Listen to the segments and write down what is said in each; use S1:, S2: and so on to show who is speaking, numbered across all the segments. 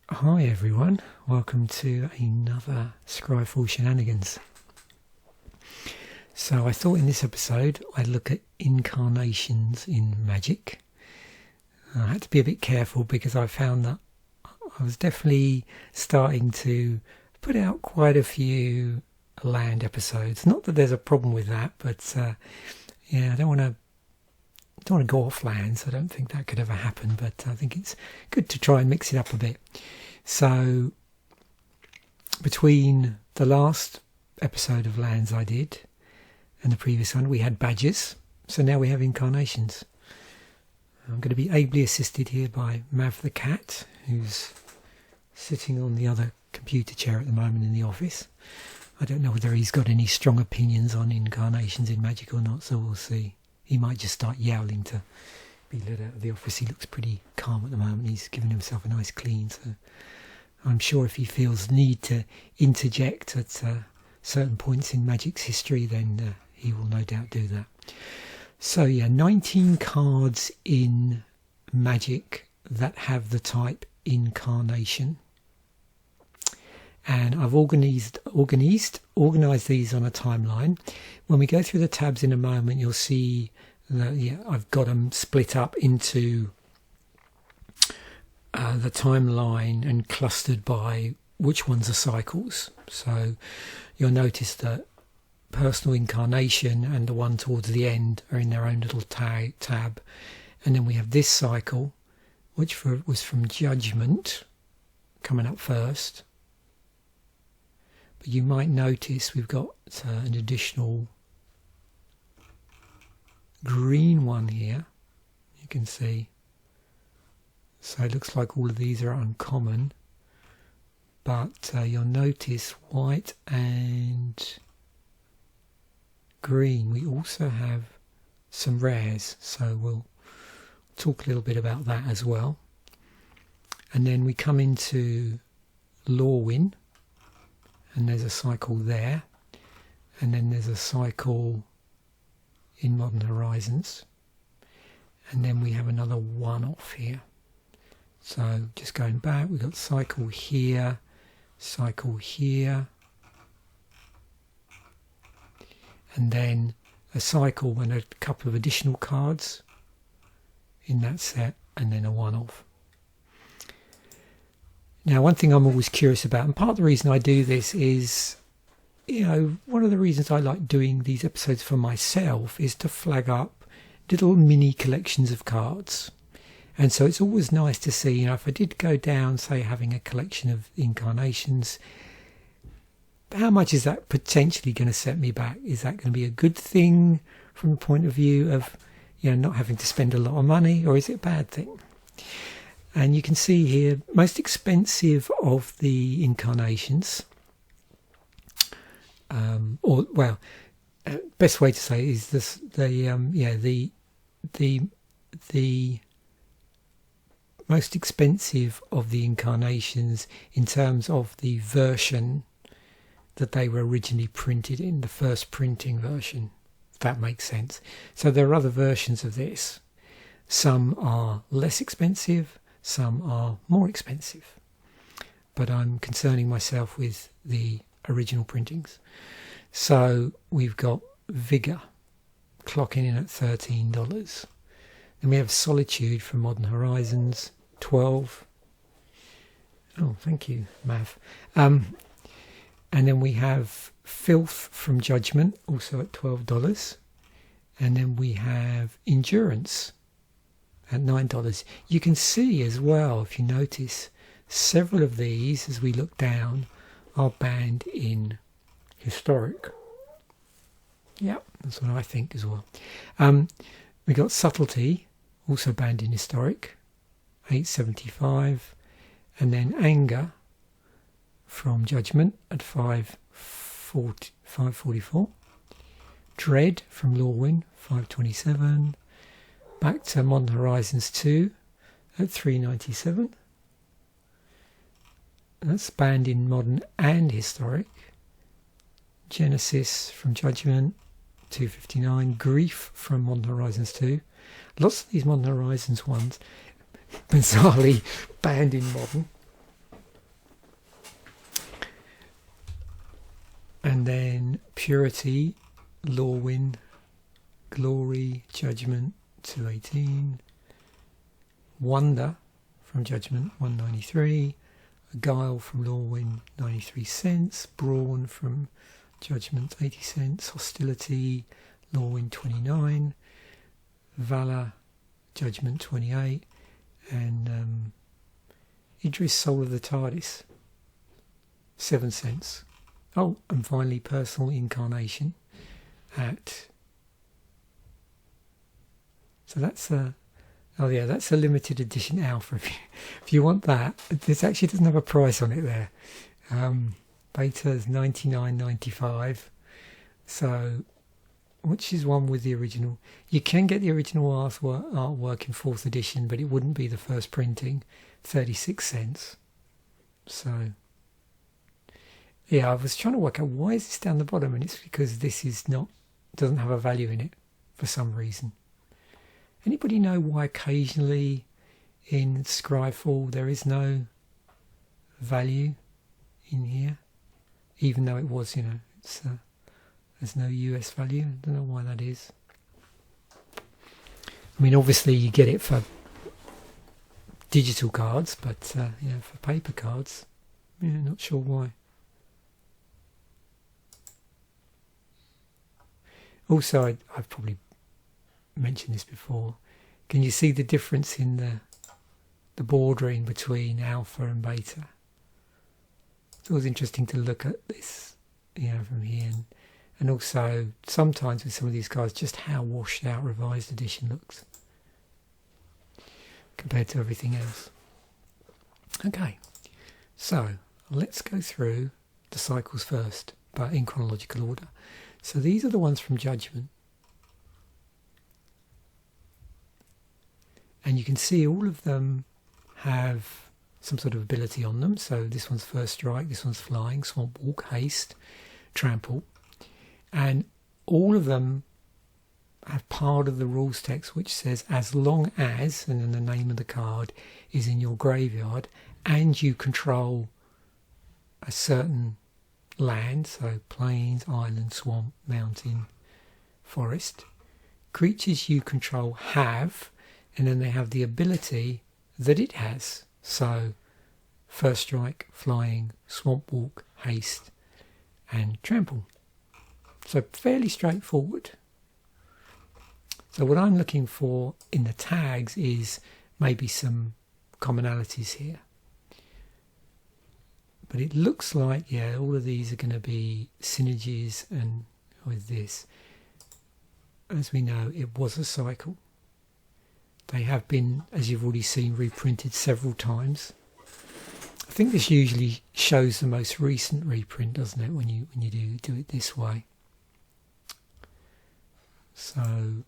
S1: Hi everyone, welcome to another Scryfall Shenanigans. So I thought in this episode I'd look at incarnations in Magic. I had to be a bit careful because I found that I was definitely starting to put out quite a few land episodes. Not that there's a problem with that, but I don't want to go off lands. I don't think that could ever happen, but I think it's good to try and mix it up a bit. So between the last episode of lands I did and the previous one, we had badges. So now we have incarnations. I'm going to be ably assisted here by Mav the cat, who's sitting on the other computer chair at the moment in the office. I don't know whether he's got any strong opinions on incarnations in Magic or not, so we'll see. He might just start yowling to be let out of the office. He looks pretty calm at the moment. He's given himself a nice clean, so I'm sure if he feels need to interject at certain points in Magic's history, then he will no doubt do that. So yeah, 19 cards in Magic that have the type Incarnation. And I've organised these on a timeline. When we go through the tabs in a moment, you'll see that I've got them split up into the timeline and clustered by which ones are cycles. So you'll notice that Personal Incarnation and the one towards the end are in their own little tab. And then we have this cycle, which was from Judgment, coming up first. But you might notice we've got an additional green one here, you can see. So it looks like all of these are uncommon, but you'll notice white and green. We also have some rares, so we'll talk a little bit about that as well. And then we come into Lorwyn, and there's a cycle there, and then there's a cycle in Modern Horizons, and then we have another one off here. So just going back, we've got cycle here, and then a cycle and a couple of additional cards in that set, and then a one-off. Now, one thing I'm always curious about, and part of the reason I do this is, one of the reasons I like doing these episodes for myself is to flag up little mini collections of cards. And so it's always nice to see, if I did go down, say, having a collection of incarnations, how much is that potentially going to set me back? Is that going to be a good thing from the point of view of, not having to spend a lot of money, or is it a bad thing? And you can see here, most expensive of the incarnations, best way to say it is this: the most expensive of the incarnations in terms of the version that they were originally printed in, the first printing version, if that makes sense. So there are other versions of this. Some are less expensive, some are more expensive. But I'm concerning myself with the original printings. So we've got Vigor, clocking in at $13. Then we have Solitude from Modern Horizons, $12. Oh, thank you, Mav. And then we have Filth from Judgment, also at $12. And then we have Endurance at $9. You can see as well, if you notice, several of these, as we look down, are banned in Historic. Yep, that's what I think as well. We got Subtlety, also banned in Historic, $8.75, and then Anger from Judgment at $5.44. Dread from Lorwyn, $5.27. Back to Modern Horizons 2 at $3.97. That's banned in Modern and Historic. Genesis from Judgment, $2.59. Grief from Modern Horizons 2. Lots of these Modern Horizons ones bizarrely banned in Modern. Purity, Lawwind, Glory, Judgment, 218. Wonder from Judgment, 193. Guile from Lawwind, 93 cents. Brawn from Judgment, 80 cents. Hostility, Lawwind, 29. Valor, Judgment, 28. And Idris, Soul of the TARDIS, 7 cents. Oh, and finally Personal Incarnation at... So that's a... Oh yeah, that's a limited edition alpha. If you want that, this actually doesn't have a price on it there. Beta is $99.95. So, which is one with the original. You can get the original artwork in 4th edition, but it wouldn't be the first printing. 36 cents. So, yeah, I was trying to work out why is this down the bottom, and it's because this is not, doesn't have a value in it for some reason. Anybody know why occasionally in Scryfall there is no value in here, even though it was, you know, it's there's no US value? I don't know why that is. I mean, obviously you get it for digital cards, but you know, for paper cards, yeah, not sure why. Also, I've probably mentioned this before. Can you see the difference in the bordering between alpha and beta? It's always interesting to look at this, you know, from here, and also sometimes with some of these cards, just how washed out Revised Edition looks compared to everything else. Okay, so let's go through the cycles first, but in chronological order. So these are the ones from Judgment. And you can see all of them have some sort of ability on them. So this one's First Strike, this one's Flying, Swamp Walk, Haste, Trample. And all of them have part of the rules text which says as long as, and then the name of the card is in your graveyard, and you control a certain land, so plains, island, swamp, mountain, forest, creatures you control have, and then they have the ability that it has. So First Strike, Flying, Swamp Walk, Haste and Trample. So fairly straightforward. So what I'm looking for in the tags is maybe some commonalities here. But it looks like, yeah, all of these are going to be synergies, and with this, as we know, it was a cycle. They have been, as you've already seen, reprinted several times. I think this usually shows the most recent reprint, doesn't it, when you do it this way. So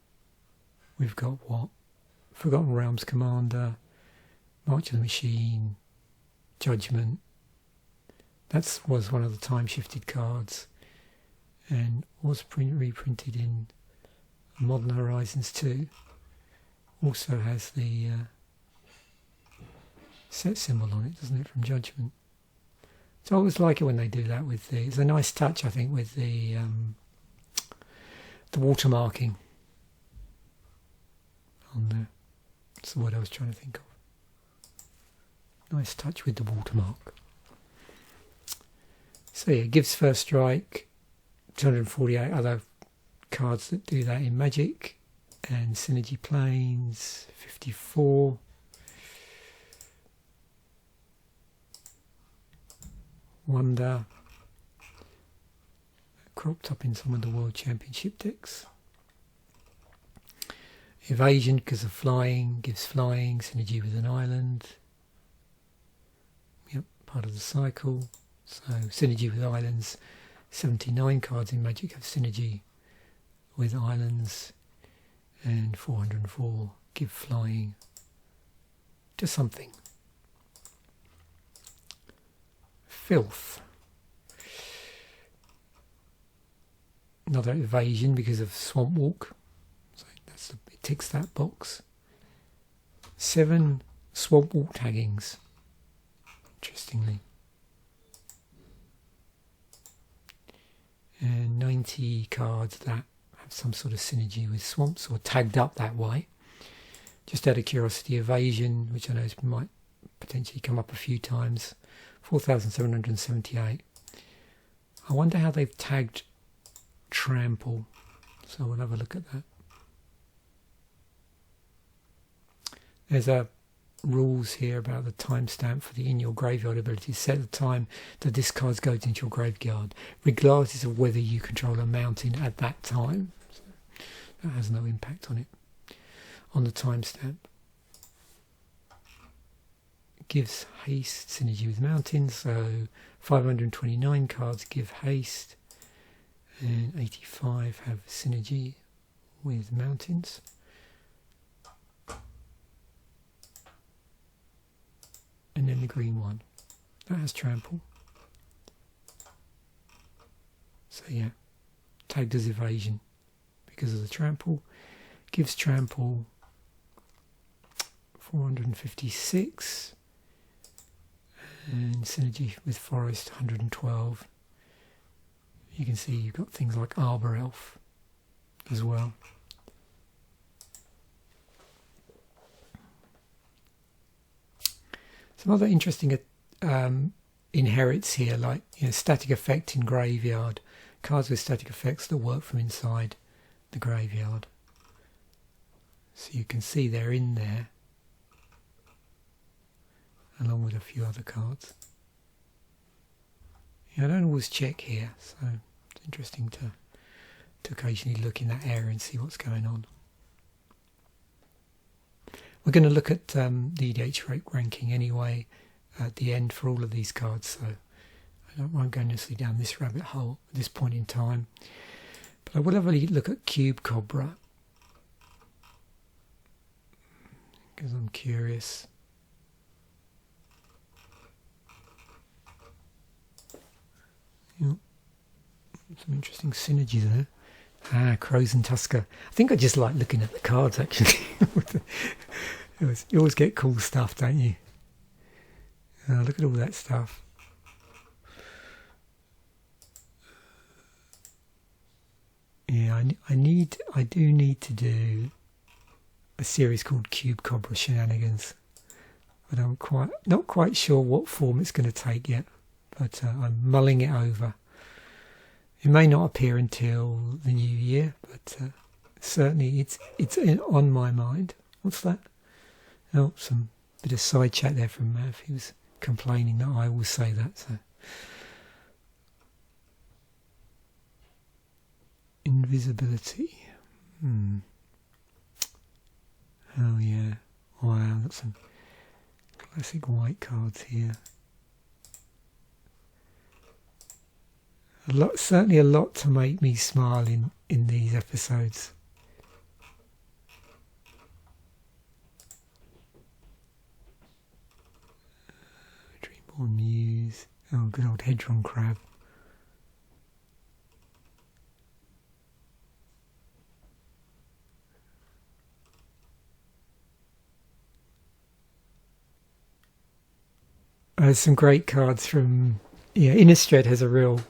S1: we've got what? Forgotten Realms Commander, March of the Machine, Judgment. That was one of the time-shifted cards, and was reprinted in Modern Horizons 2. Also has the set symbol on it, doesn't it, from Judgment. So I always like it when they do that with the... It's a nice touch, I think, with the watermarking on there. That's the word I was trying to think of. Nice touch with the watermark. So yeah, it gives First Strike, 248 other cards that do that in Magic, and Synergy Planes, 54. Wonder, cropped up in some of the World Championship decks. Evasion, because of Flying, gives Flying, synergy with an island. Yep, part of the cycle. So synergy with islands, 79 cards in Magic have synergy with islands, and 404 give Flying to something. Filth. Another evasion because of Swamp Walk. So it ticks that box. 7 Swamp Walk taggings. Interestingly. And 20 cards that have some sort of synergy with swamps or tagged up that way. Just out of curiosity, Evasion, which I know might potentially come up a few times, 4,778. I wonder how they've tagged Trample, so we'll have a look at that. There's a rules here about the timestamp for the in your graveyard ability. Set the time that this card goes into your graveyard, regardless of whether you control a mountain at that time. So that has no impact on it, on the timestamp. It gives haste synergy with mountains, so 529 cards give haste, and 85 have synergy with mountains. And then the green one, that has trample. So yeah, tagged as evasion because of the trample. Gives trample 456 and synergy with forest 112. You can see you've got things like Arbor Elf as well. Some other interesting inherits here, like static effect in graveyard, cards with static effects that work from inside the graveyard. So you can see they're in there, along with a few other cards. I don't always check here, so it's interesting to occasionally look in that area and see what's going on. We're going to look at the EDHRec ranking anyway at the end for all of these cards, so I won't go necessarily down this rabbit hole at this point in time. But I will have a look at Cube Cobra, because I'm curious. Yep. Some interesting synergy there. Crows and Tusker. I think I just like looking at the cards, actually. You always get cool stuff, don't you? Look at all that stuff. Yeah, I do need to do a series called Cube Cobra Shenanigans, but I'm not quite sure what form it's going to take yet. But I'm mulling it over. It may not appear until the new year, but certainly it's on my mind. What's that? Oh, some bit of side chat there from Mav. He was complaining that I always say that. So invisibility. Oh yeah. Wow, got some classic white cards here. Certainly a lot to make me smile in these episodes. Dreamborn Muse. Oh, good old Hedron Crab. Some great cards from Innistrad has a real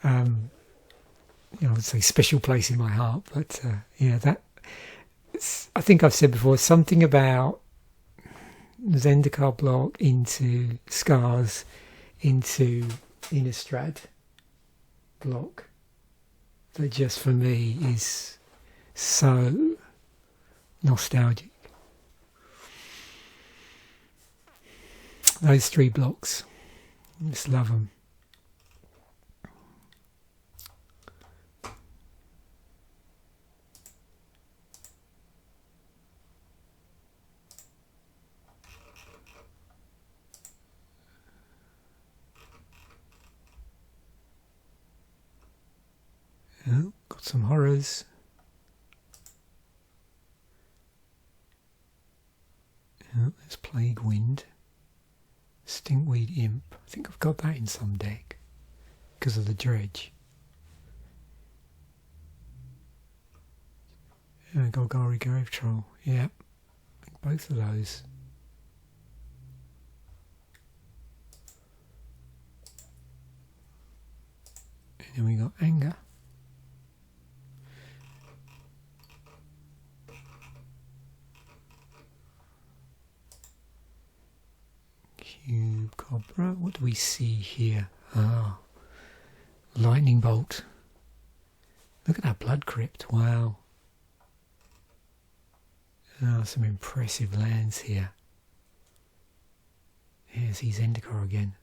S1: I would say special place in my heart, but that I think I've said before, something about Zendikar block into Scars into Innistrad block that just for me is so nostalgic. Those three blocks, I just love them. Oh, got some horrors. Oh, there's Plague Wind. Stinkweed Imp. I think I've got that in some deck because of the dredge. Golgari Grave Troll. Yeah, I think both of those. And then we got Anger. Cobra. What do we see here? Ah, lightning bolt. Look at that blood crypt. Wow. Oh, some impressive lands here. Here's Zendikar again.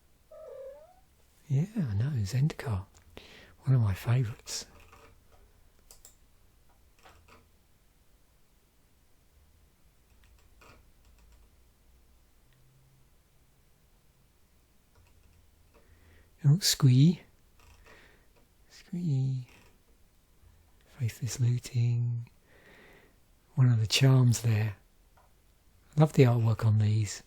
S1: Yeah, I know, Zendikar. One of my favourites. Oh, Squee. Faithless Looting. One of the charms there. I love the artwork on these.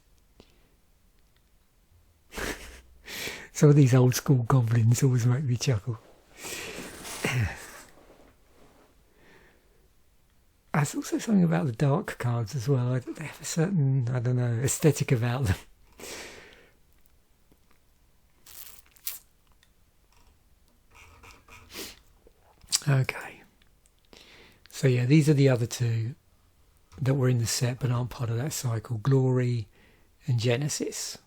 S1: Some of these old school goblins always make me chuckle. There's also something about the dark cards as well. They have a certain, I don't know, aesthetic about them. Okay. So yeah, these are the other two that were in the set but aren't part of that cycle. Glory and Genesis.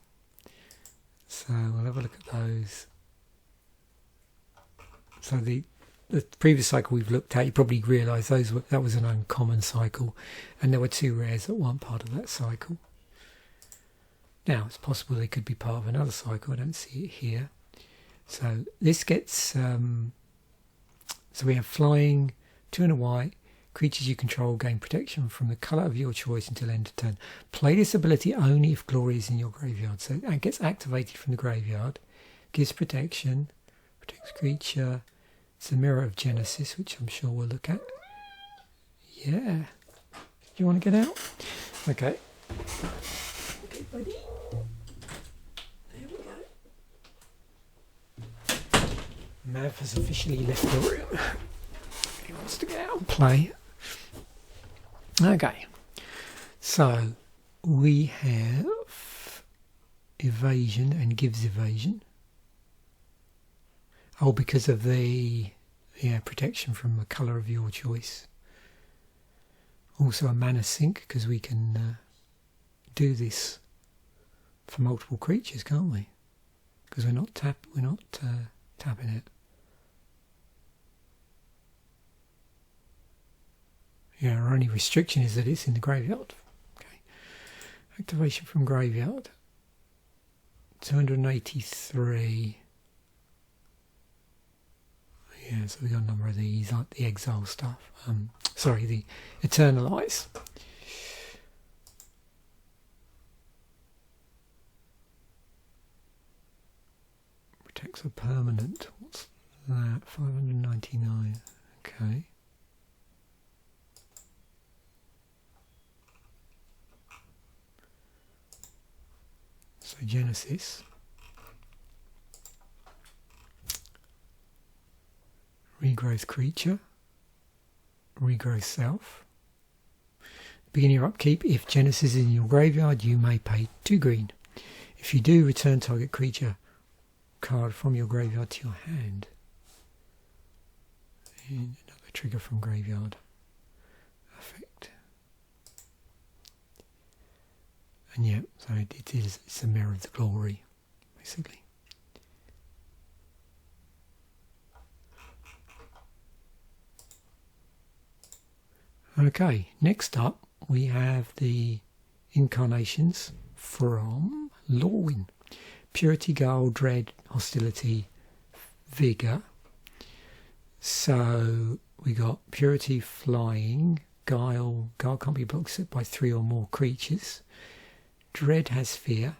S1: So we'll have a look at those. So the previous cycle we've looked at, you probably realise that was an uncommon cycle, and there were two rares that weren't part of that cycle. Now it's possible they could be part of another cycle. I don't see it here. So this gets so we have flying, 2 and a white. Creatures you control gain protection from the colour of your choice until end of turn. Play this ability only if Glory is in your graveyard. So it gets activated from the graveyard. Gives protection. Protects creature. It's a mirror of Genesis, which I'm sure we'll look at. Yeah. Do you want to get out? Okay. Okay, buddy. There we go. Mav has officially left the room. He wants to get out and play. Okay, so we have evasion and gives evasion. Oh, because of the protection from a colour of your choice. Also a mana sink, because we can do this for multiple creatures, can't we? Because we're not tapping it. Yeah, our only restriction is that it's in the graveyard. Okay. Activation from graveyard. 283. Yeah, so we got a number of these, like the exile stuff. Sorry, the eternalize. Protects a permanent. What's that? 599. Okay. So Genesis, regrowth creature, regrowth self. Begin your upkeep. If Genesis is in your graveyard, you may pay 2 green. If you do, return target creature card from your graveyard to your hand. And another trigger from graveyard. Effect. And yeah, so it's a mirror of the glory, basically. Okay, next up we have the Incarnations from Lorwyn. Purity, Guile, Dread, Hostility, Vigour. So we got Purity, Flying, Guile can't be blocked except by 3 or more creatures. Dread has Fear,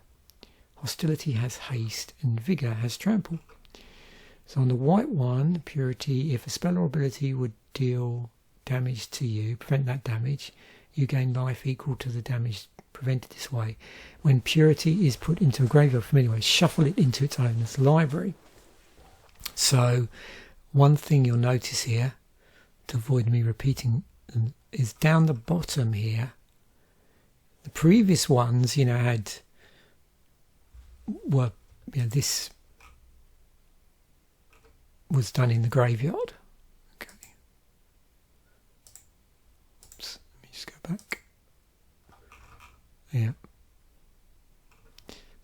S1: Hostility has Haste, and Vigour has Trample. So on the white one, Purity, if a spell or ability would deal damage to you, prevent that damage, you gain life equal to the damage prevented this way. When Purity is put into a graveyard from anywhere, shuffle it into its owner's library. So one thing you'll notice here, to avoid me repeating them, is down the bottom here. The previous ones, this was done in the graveyard. Okay. Oops, let me just go back. Yeah.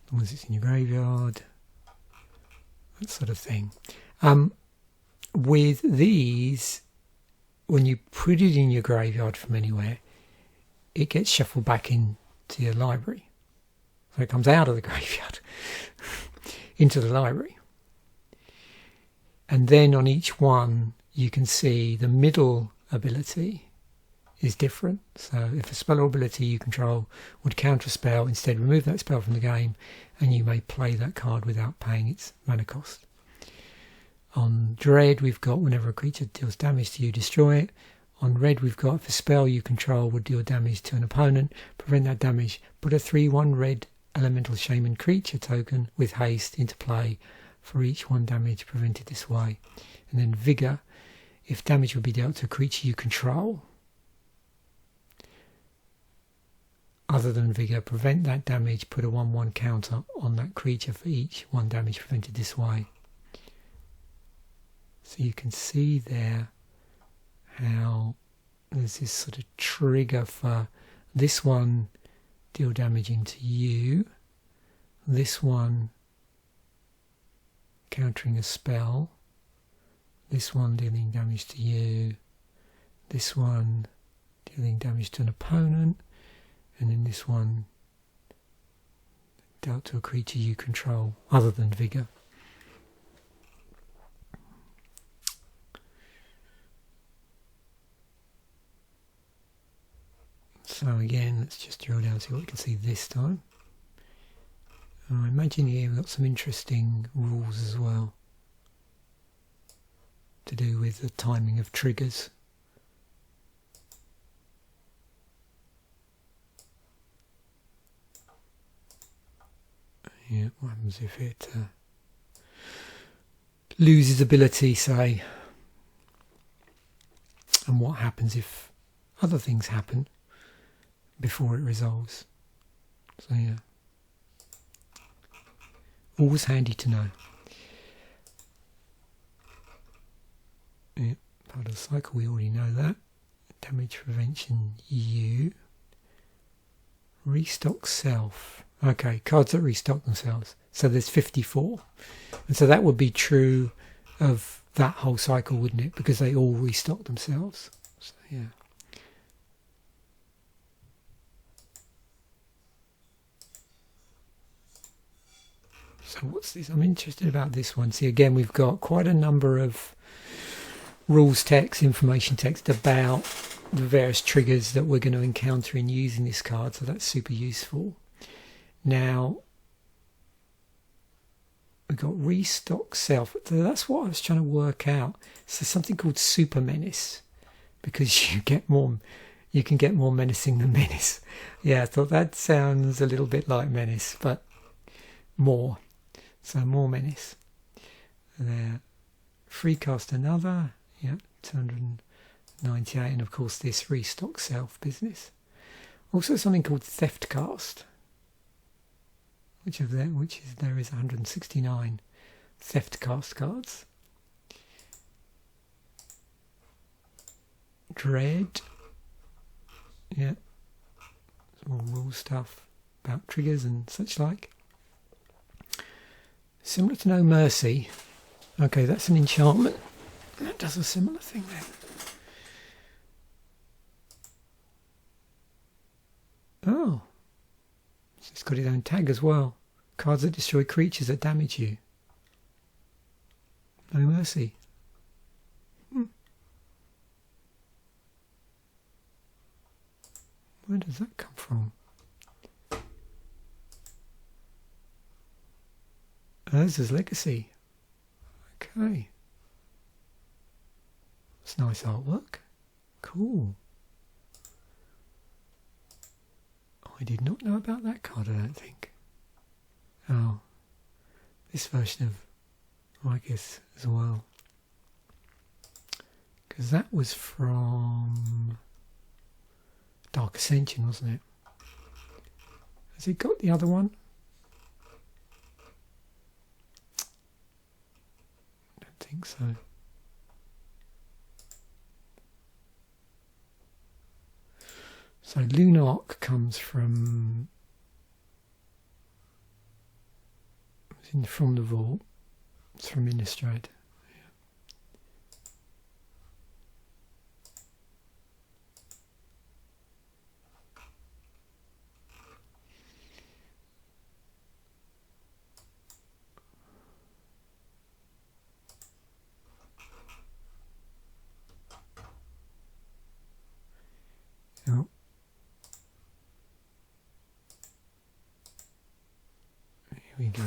S1: as long as it's in your graveyard, that sort of thing. With these, when you put it in your graveyard from anywhere, it gets shuffled back into your library. So it comes out of the graveyard into the library. And then on each one, you can see the middle ability is different. So if a spell or ability you control would counter a spell, instead remove that spell from the game, and you may play that card without paying its mana cost. On Dread, we've got whenever a creature deals damage to you, destroy it. On Red, we've got if a spell you control would deal damage to an opponent, prevent that damage, put a 3/1 red elemental shaman creature token with haste into play for each 1 damage prevented this way. And then Vigor, if damage would be dealt to a creature you control, other than Vigor, prevent that damage, put a 1/1 counter on that creature for each 1 damage prevented this way. So you can see there how there's this sort of trigger for this one deal damage into you, this one countering a spell, this one dealing damage to you, this one dealing damage to an opponent, and then this one dealt to a creature you control other than Vigor. So again, let's just drill down and see what we can see this time. I imagine here we've got some interesting rules as well to do with the timing of triggers. Yeah, what happens if it loses ability, say, and what happens if other things happen before it resolves. So yeah, always handy to know. Yeah, part of the cycle, we already know that. Damage prevention U. Restock self. Okay, cards that restock themselves. So there's 54. And so that would be true of that whole cycle, wouldn't it? Because they all restock themselves. So yeah. So what's this? I'm interested about this one. See, again, we've got quite a number of rules text, information text about the various triggers that we're going to encounter in using this card. So that's super useful. Now, we've got restock self. So that's what I was trying to work out. So something called super menace, because you can get more menacing than menace. Yeah, I thought that sounds a little bit like menace, but more. So more menace. There, free cast another. Yeah, 298, and of course this restock self business. Also something called theft cast, which is there is 169 theft cast cards. Dread. Yeah, some more rule stuff about triggers and such like. Similar to No Mercy. Okay, that's an enchantment. That does a similar thing then. Oh. It's got its own tag as well. Cards that destroy creatures that damage you. No Mercy. Where does that come from? This is Legacy. Okay. It's nice artwork. Cool. I did not know about that card, I don't think. Oh. This version of Lycus as well. Because that was from Dark Ascension, wasn't it? Has it got the other one? I think so. So Lunark comes from It's in from the vault. It's from Innistrad. Oh. Here we go.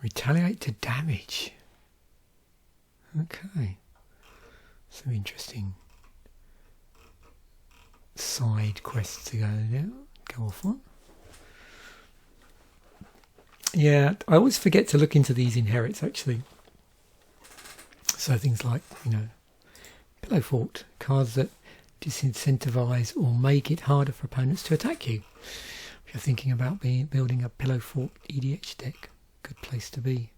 S1: Retaliate to damage. Okay. Some interesting side quests to go off on. Yeah, I always forget to look into these inherits actually. So things like, Pillow Fort, cards that disincentivize or make it harder for opponents to attack you. If you're thinking about building a Pillow Fort EDH deck, good place to be.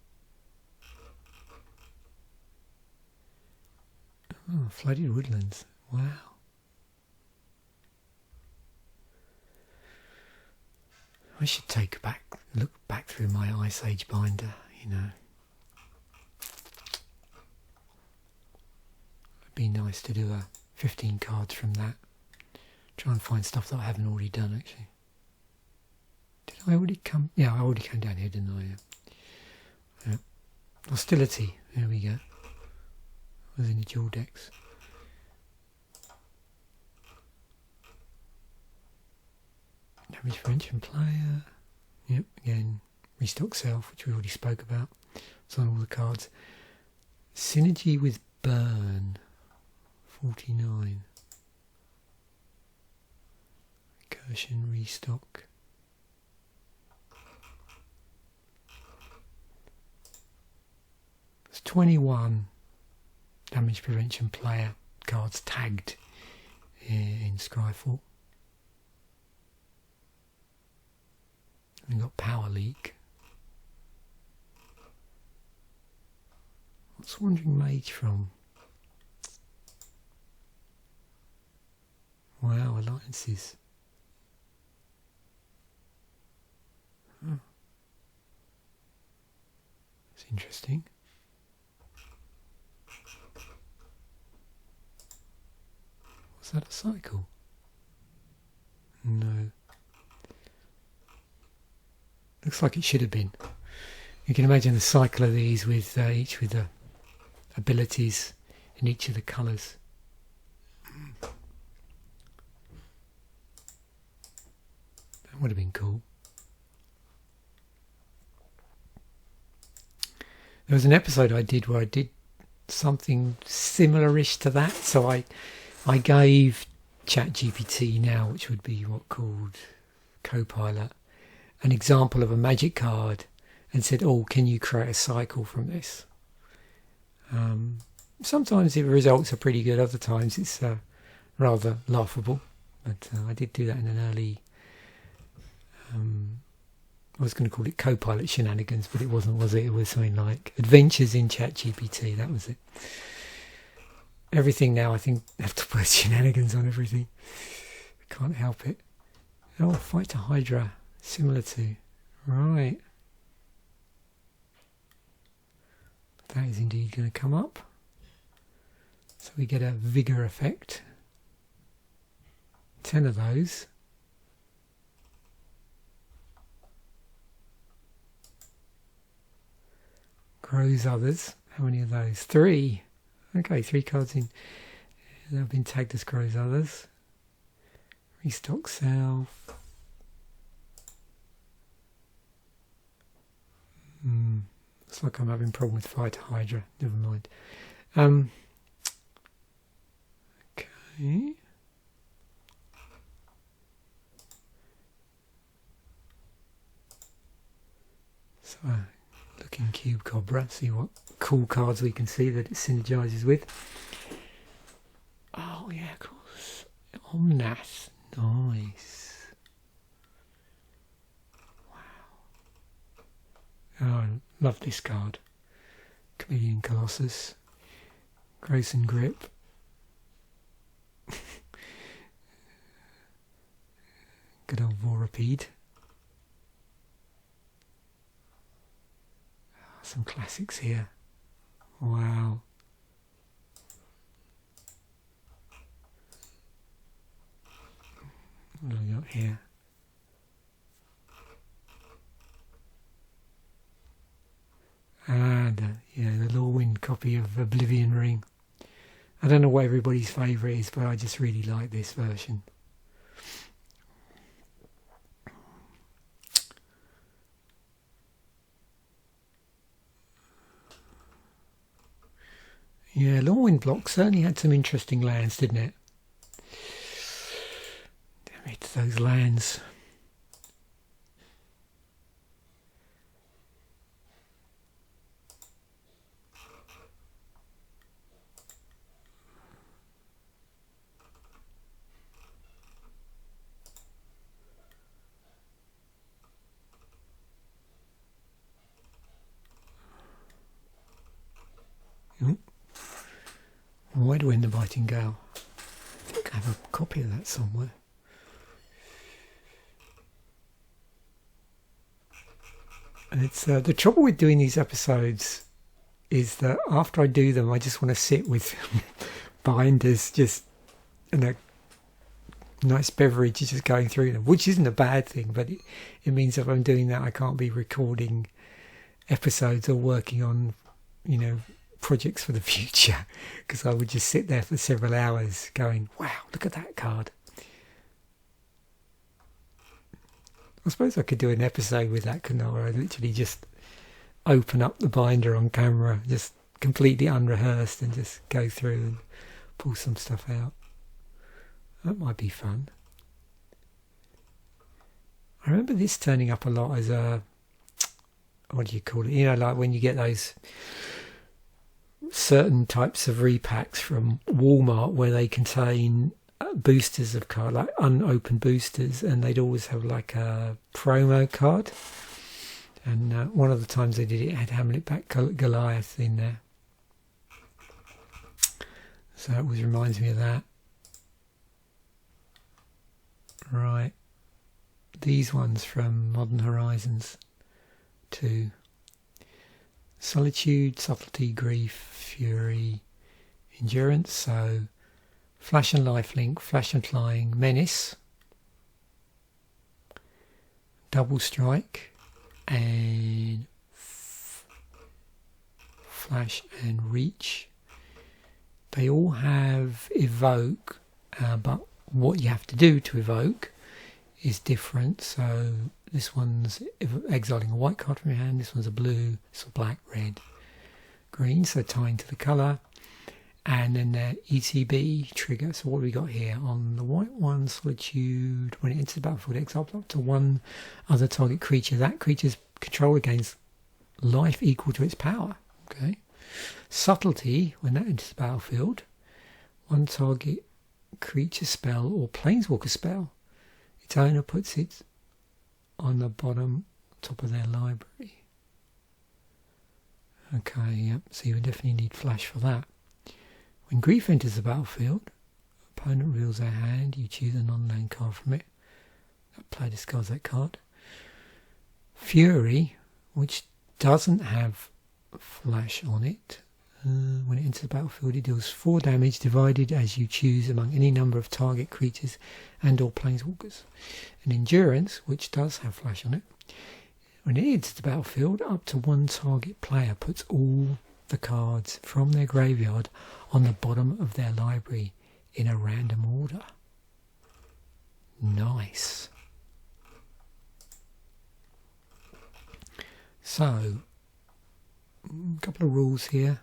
S1: Oh, Flooded Woodlands. Wow. I should look back through my Ice Age binder, It'd be nice to do a 15 cards from that. Try and find stuff that I haven't already done, actually. Did I already come? Yeah, I already came down here, didn't I? Yeah. Hostility. There we go. Was in the dual decks. Damage prevention player. Yep, again, restock self, which we already spoke about. It's on all the cards. Synergy with burn. 49. Recursion, restock. There's 21 damage prevention player cards tagged in Scryfall. We've got Power Leak. What's Wandering Mage from? Wow, alliances. Oh. It's interesting. Was that a cycle? No. Looks like it should have been. You can imagine the cycle of these with each with the abilities in each of the colours. That would have been cool. There was an episode I did where I did something similar-ish to that. So I gave ChatGPT now, which would be called Copilot, an example of a magic card and said, can you create a cycle from this? Sometimes the results are pretty good, other times it's rather laughable. But I did do that in an early... I was going to call it Copilot Shenanigans, but it wasn't, was it? It was something like Adventures in ChatGPT, that was it. Everything now, I think, have to put Shenanigans on everything. Can't help it. Oh, Fight to Hydra. Similar to, right. That is indeed going to come up. So we get a Vigor effect. 10 of those. Grows others. How many of those? 3. Okay, 3 cards in. They've been tagged as grows others. Restock self. Looks like I'm having a problem with Fight Hydra. Never mind. Okay. So, look in Cube Cobra, see what cool cards we can see that it synergizes with. Oh yeah, of course. Omnath. Nice. Oh, I love this card. Chameleon Colossus. Grace and Grip. Good old Vorapede. Some classics here. Wow. What have we got here? And yeah, the Lorwyn copy of Oblivion Ring. I don't know what everybody's favourite is, but I just really like this version. Yeah, Lorwyn block certainly had some interesting lands, didn't it? Damn it, those lands. Why do we end the biting gale? I think I have a copy of that somewhere. And it's the trouble with doing these episodes is that after I do them, I just want to sit with binders, just in a nice beverage, just going through them, which isn't a bad thing, but it means if I'm doing that, I can't be recording episodes or working on, you know, projects for the future, because I would just sit there for several hours going, wow, look at that card. I suppose I could do an episode with that, couldn't I, where I literally just open up the binder on camera, just completely unrehearsed, and just go through and pull some stuff out. That might be fun. I remember this turning up a lot as a, what do you call it, you know, like when you get those certain types of repacks from Walmart where they contain boosters of cards, like unopened boosters, and they'd always have like a promo card, and one of the times they did it had Hamlet back Goliath in there, so it always reminds me of that. Right, these ones from Modern Horizons 2. Solitude, Subtlety, Grief, Fury, Endurance, so Flash and Lifelink, Flash and Flying, Menace, Double Strike, and Flash and Reach. They all have Evoke, but what you have to do to evoke is different. So this one's exiling a white card from your hand, this one's a blue, this one's black, red, green, so tying to the colour. And then the ETB trigger. So what have we got here? On the white one, Solitude, when it enters the battlefield, exile up to one other target creature. That creature's controller gains life equal to its power. Okay. Subtlety, when that enters the battlefield, one target creature spell or planeswalker spell, its owner puts it on the bottom top of their library. Okay, yep, so you would definitely need Flash for that. When Grief enters the battlefield, opponent reveals their hand, you choose a non-land card from it. That player discards that card. Fury, which doesn't have Flash on it, when it enters the battlefield, it deals 4 damage divided as you choose among any number of target creatures and or planeswalkers. And Endurance, which does have Flash on it, when it enters the battlefield, up to one target player puts all the cards from their graveyard on the bottom of their library in a random order. Nice. So, a couple of rules here.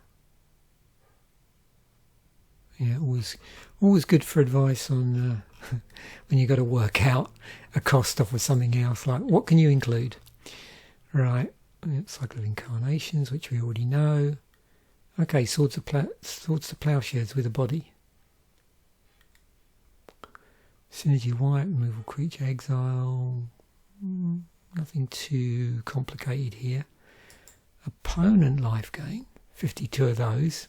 S1: Yeah, always good for advice on when you've got to work out a cost off of something else, like what can you include? Right, Cycle of Incarnations, which we already know. Okay, Swords to Plowshares with a body. Synergy White, removal creature, exile. Nothing too complicated here. Opponent life gain, 52 of those,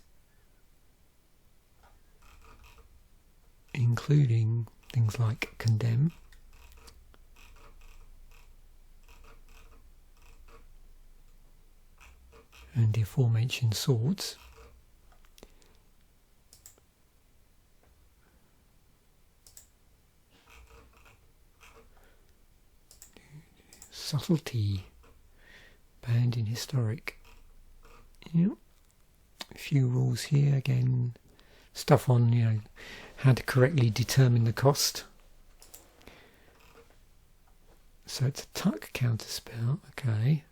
S1: including things like Condemn. and the aforementioned swords. Subtlety, banned in historic. Yep. A few rules here again. Stuff on, you know, how to correctly determine the cost. So it's a tuck counterspell, okay.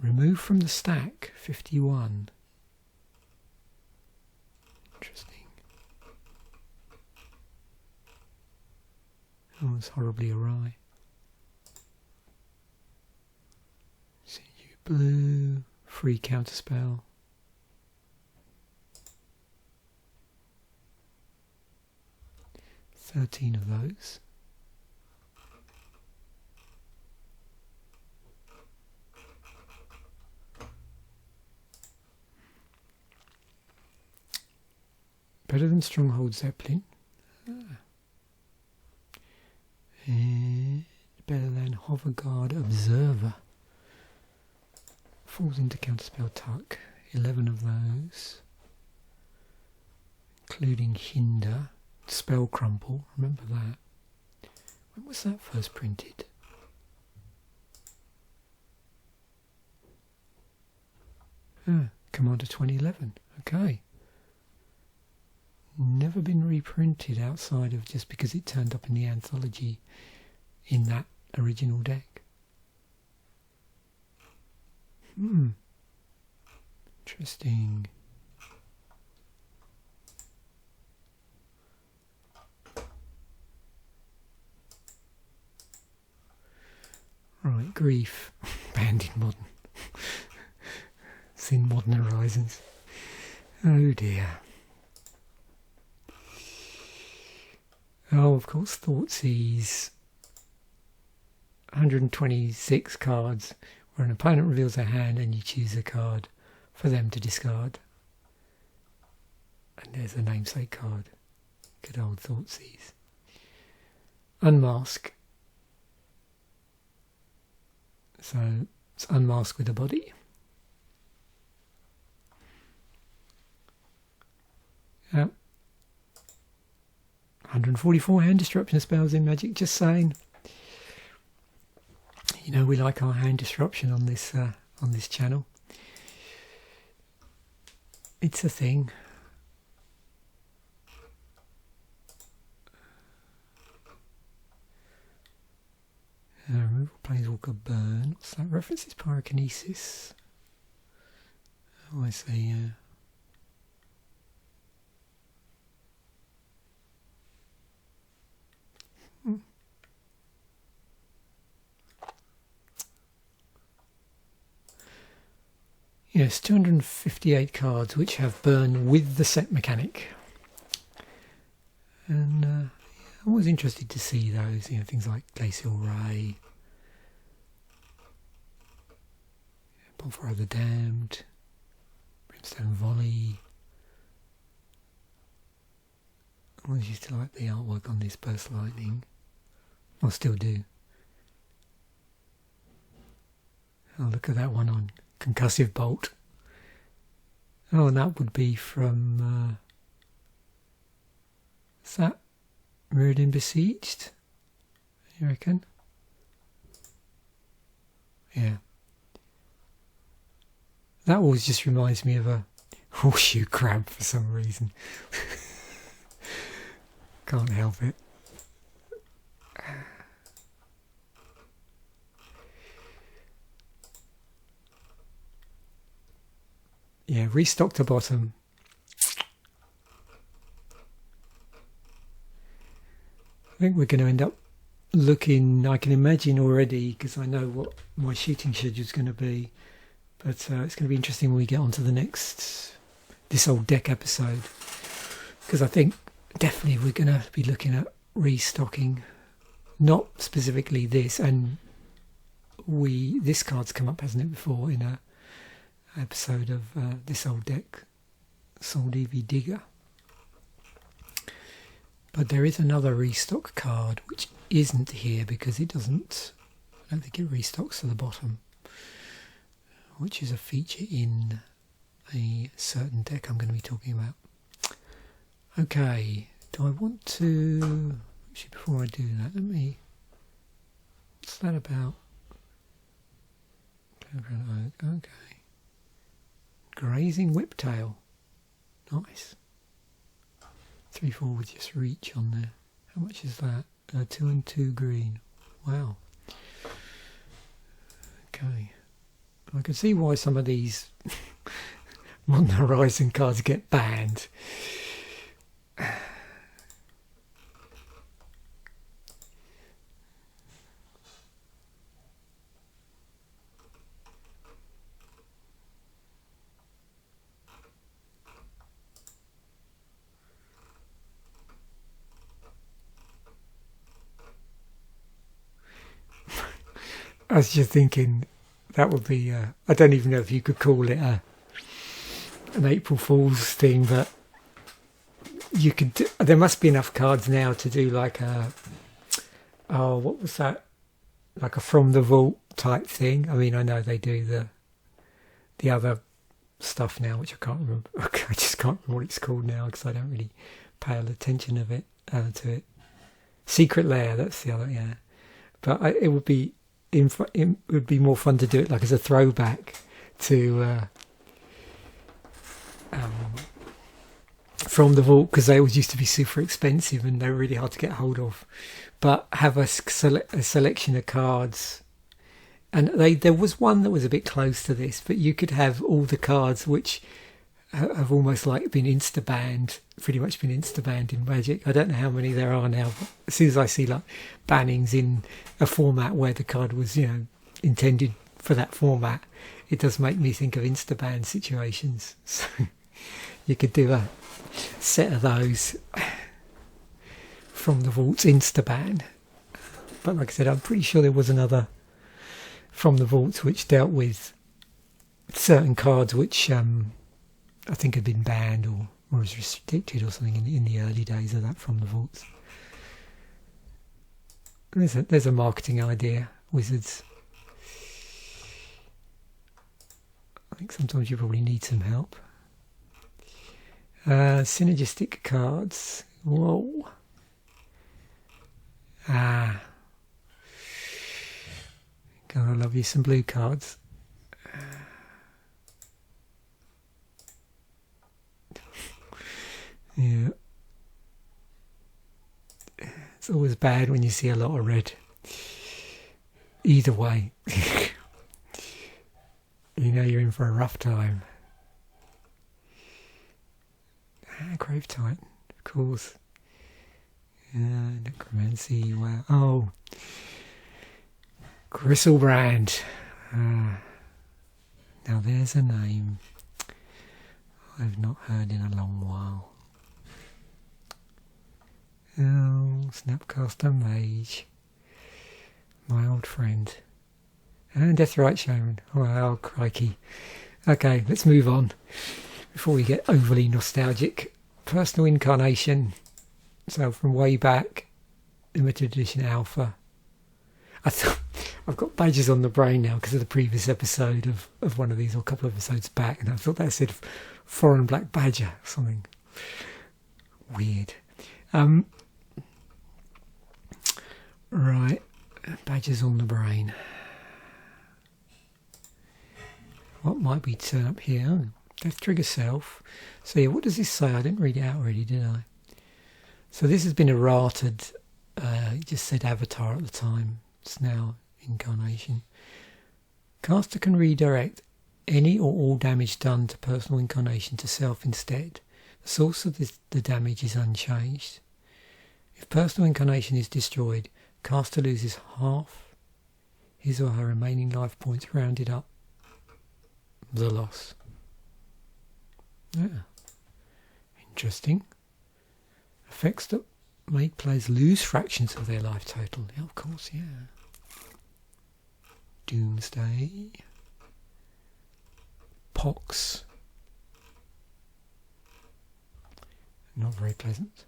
S1: Remove from the stack, 51. Interesting. Oh, it's horribly awry. See you blue, free counterspell. $13 of those. Better than Stronghold Zeppelin. And better than Hoverguard Observer. Falls into counterspell tuck. 11 of those. Including Hinder. Spell Crumple. Remember that. When was that first printed? Commander 2011. Okay. Never been reprinted outside of just because it turned up in the anthology in that original deck. Interesting. Right, Grief. Banned in Modern. It's in Modern Horizons. Oh dear. Oh, of course, Thoughtseize. 126 cards where an opponent reveals their hand and you choose a card for them to discard. And there's a namesake card. Good old Thoughtseize. Unmask. So it's unmask with a body. Yep. 144 hand disruption spells in Magic, just saying. You know, we like our hand disruption on this channel. It's a thing. Removal Planeswalker Burn. What's that? References Pyrokinesis. Oh, I see, yeah. Yes, 258 cards which have burn with the set mechanic. And I'm always interested to see those, you know, things like Glacial Ray, Bonfire of the Damned, Brimstone Volley. I always used to like the artwork on this Burst Lightning. I still do. Oh, look at that one on Concussive Bolt. Oh, and that would be from is that Mirrodin Besieged? You reckon? Yeah. That always just reminds me of a horseshoe crab for some reason. Can't help it. Yeah, restock to bottom. I think we're going to end up looking, I can imagine already, because I know what my shooting schedule is going to be, but it's going to be interesting when we get on to the next This Old Deck episode, because I think definitely we're going to be looking at restocking, not specifically this, and this card's come up, hasn't it, before in a episode of This Old Deck, SlowTV Digger. But there is another restock card which isn't here because it doesn't, I don't think it restocks to the bottom. which is a feature in a certain deck I'm going to be talking about. Okay, do I want to... Actually, before I do that, let me... What's that about? Okay. Grazing Whiptail. Nice. 3/4 with just reach on there. How much is that? 2 and 2 green. Wow. Okay. I can see why some of these Modern Horizon cards get banned. I was just thinking that would be, I don't even know if you could call it an April Fool's thing, but you could do, there must be enough cards now to do like a, oh, what was that? Like a From the Vault type thing. I mean, I know they do the other stuff now, which I can't remember. I just can't remember what it's called now because I don't really pay attention to it. Secret Lair, that's the other, yeah. But it would be... It would be more fun to do it like as a throwback to From the Vault, because they always used to be super expensive and they were really hard to get hold of. But have a selection of cards, and there was one that was a bit close to this, but you could have all the cards which have almost like been insta-banned, pretty much been insta-banned in Magic. I don't know how many there are now, but as soon as I see like bannings in a format where the card was, you know, intended for that format, it does make me think of insta-ban situations. So you could do a set of those From the Vault's insta-ban. But like I said, I'm pretty sure there was another From the Vaults which dealt with certain cards which I think had been banned or was restricted or something in the early days of that From the Vaults. There's a marketing idea, Wizards. I think sometimes you probably need some help. Synergistic cards. Whoa. Gotta love you some blue cards. Yeah. It's always bad when you see a lot of red. Either way. You know you're in for a rough time. Grave Titan, of course. Necromancy, wow. Oh. Gristlebrand. Now there's a name I've not heard in a long while. Oh, Snapcaster Mage. My old friend. And Deathrite Shaman. Oh, crikey. Okay, let's move on before we get overly nostalgic. Personal Incarnation. So from way back, limited edition alpha. I've got badges on the brain now because of the previous episode of one of these, or a couple of episodes back, and I thought that said foreign black badger or something weird. Right, badges on the brain. What might we turn up here? Oh, Death Trigger Self. So yeah, what does this say? I didn't read it out already, did I? So this has been errated. It just said Avatar at the time. It's now Incarnation. Caster can redirect any or all damage done to Personal Incarnation to self instead. The source of the damage is unchanged. If Personal Incarnation is destroyed, caster loses half his or her remaining life points rounded up the loss. Yeah. Interesting. Effects that make players lose fractions of their life total. Yeah, of course, yeah. Doomsday. Pox. Not very pleasant.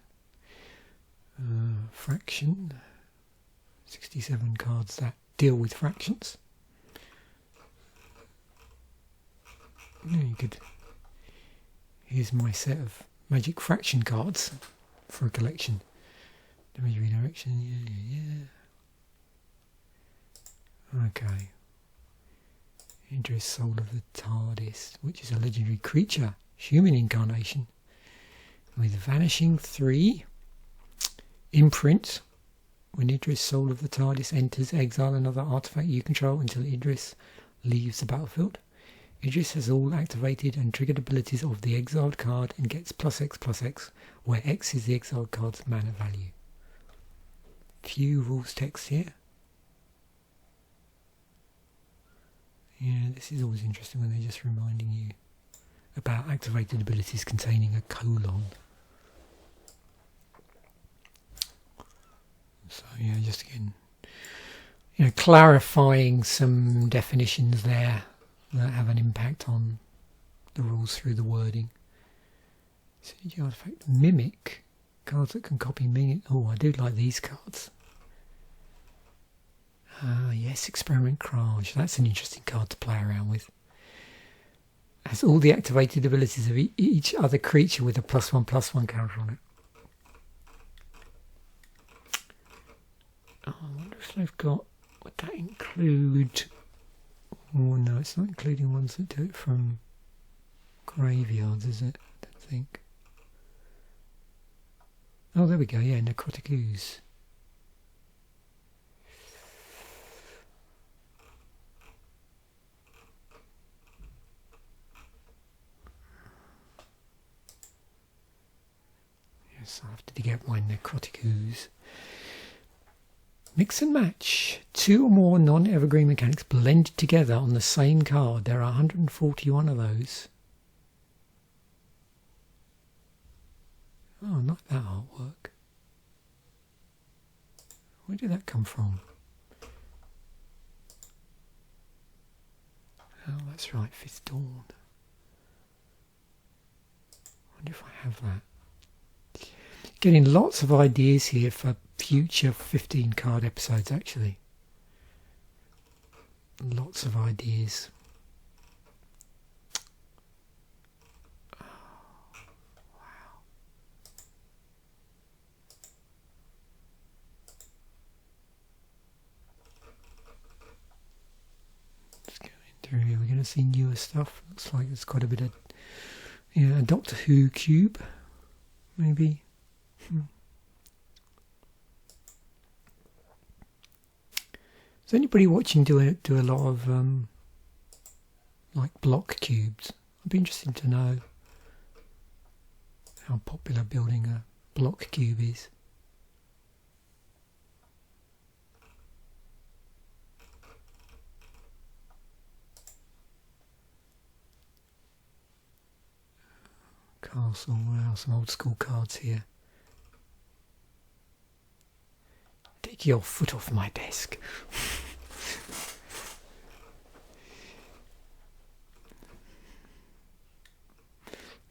S1: Fraction. 67 cards that deal with fractions. You could. Here's my set of magic fraction cards for a collection. Damage redirection, yeah. Okay. Idris, Soul of the TARDIS, which is a legendary creature, human incarnation, with Vanishing 3, Imprint. When Idris, Soul of the TARDIS, enters, exile another artifact you control until Idris leaves the battlefield. Idris has all activated and triggered abilities of the exiled card and gets +X/+X, where X is the exiled card's mana value. Few rules text here. Yeah, this is always interesting when they're just reminding you about activated abilities containing a colon. So yeah, just again, clarifying some definitions there that have an impact on the rules through the wording. Synergy artifact, Mimic, cards that can copy meaning. Oh, I do like these cards. Yes, Experiment Crage. That's an interesting card to play around with. Has all the activated abilities of each other creature with a +1/+1 counter on it. Oh, I wonder if they've got. Would that include? Oh no, it's not including ones that do it from graveyards, is it? I don't think. Oh, there we go. Yeah, Necrotic Ooze. Yes, I have to get my Necrotic Ooze. Mix and match. 2 or more non-evergreen mechanics blended together on the same card. There are 141 of those. Oh, not that artwork. Where did that come from? Oh, that's right, Fifth Dawn. I wonder if I have that. Getting lots of ideas here for future 15 card episodes, actually. Lots of ideas. Oh, wow. Let's go into here. We're going to see newer stuff. Looks like there's quite a bit of, a Doctor Who cube, maybe. Is anybody watching do a lot of like block cubes? I'd be interested to know how popular building a block cube is. Castle, wow, some old school cards here. Take your foot off my desk.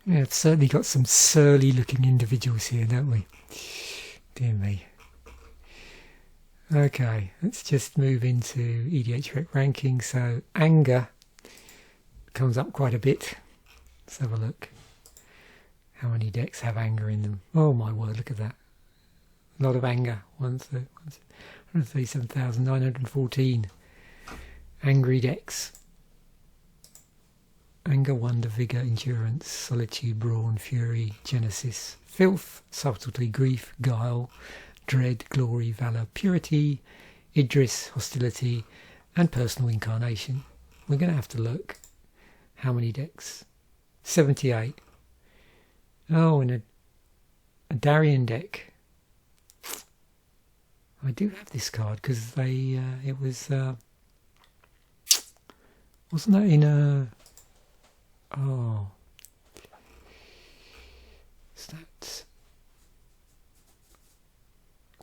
S1: Yeah, it's certainly got some surly looking individuals here, don't we? Dear me. Okay, let's just move into EDHRec ranking. So anger comes up quite a bit. Let's have a look. How many decks have anger in them? Oh my word, look at that. A lot of anger. 137,914 angry decks. Anger, Wonder, Vigour, Endurance, Solitude, Brawn, Fury, Genesis, Filth, Subtlety, Grief, Guile, Dread, Glory, Valour, Purity, Idris, Hostility, and Personal Incarnation. We're going to have to look. How many decks? 78. Oh, and a Darien deck. I do have this card because it was wasn't that in a is that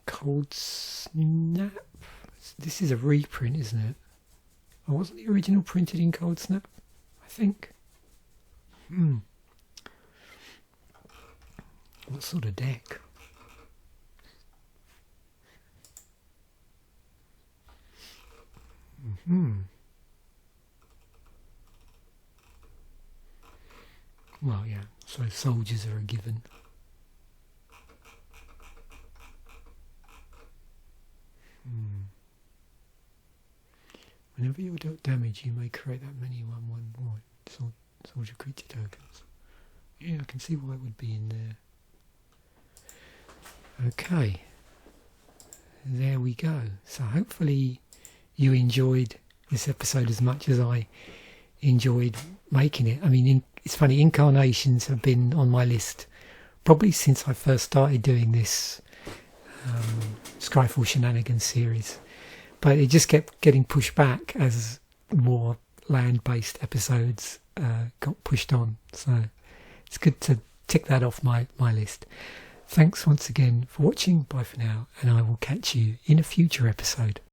S1: Cold Snap? This is a reprint, isn't it? Or wasn't the original printed in Cold Snap? I think. What sort of deck? Well, yeah, so soldiers are a given. Whenever you dealt damage, you may create that many 1/1 soldier creature tokens. Yeah, I can see why it would be in there. Okay, there we go. So hopefully you enjoyed this episode as much as I enjoyed making it. I mean, it's funny, Incarnations have been on my list probably since I first started doing this Scryfall Shenanigans series, but it just kept getting pushed back as more land-based episodes got pushed on. So it's good to tick that off my list. Thanks once again for watching. Bye for now, and I will catch you in a future episode.